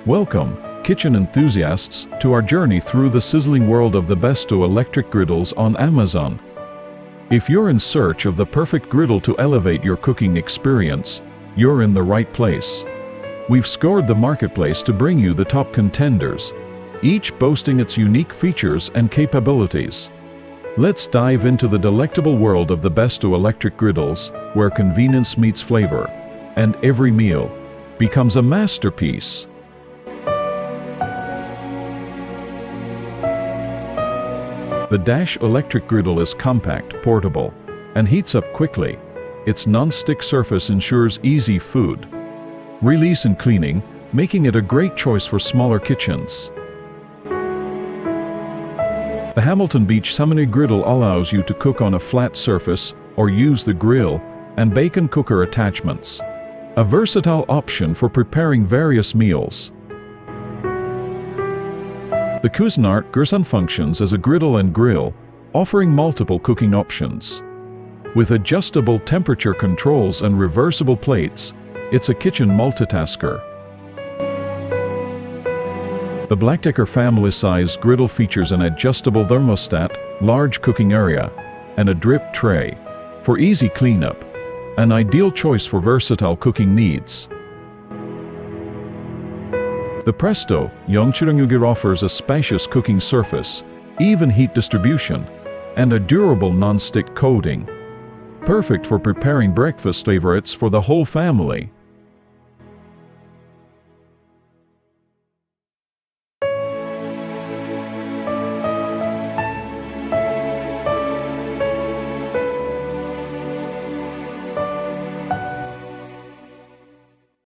Welcome, kitchen enthusiasts, to our journey through the sizzling world of the Presto electric griddles on Amazon. If you're in search of the perfect griddle to elevate your cooking experience, you're in the right place. We've scoured the marketplace to bring you the top contenders, each boasting its unique features and capabilities. Let's dive into the delectable world of the Presto electric griddles, where convenience meets flavor, and every meal becomes a masterpiece. The Dash electric griddle is compact, portable, and heats up quickly. Its non-stick surface ensures easy food release and cleaning, making it a great choice for smaller kitchens. The Hamilton Beach Summoner griddle allows you to cook on a flat surface or use the grill and bacon cooker attachments. A versatile option for preparing various meals. The Cuisinart Griddle functions as a griddle and grill, offering multiple cooking options. With adjustable temperature controls and reversible plates, it's a kitchen multitasker. The BLACK+DECKER family-size griddle features an adjustable thermostat, large cooking area, and a drip tray for easy cleanup, an ideal choice for versatile cooking needs. The Presto Yongchirungugir offers a spacious cooking surface, even heat distribution, and a durable non-stick coating, perfect for preparing breakfast favorites for the whole family.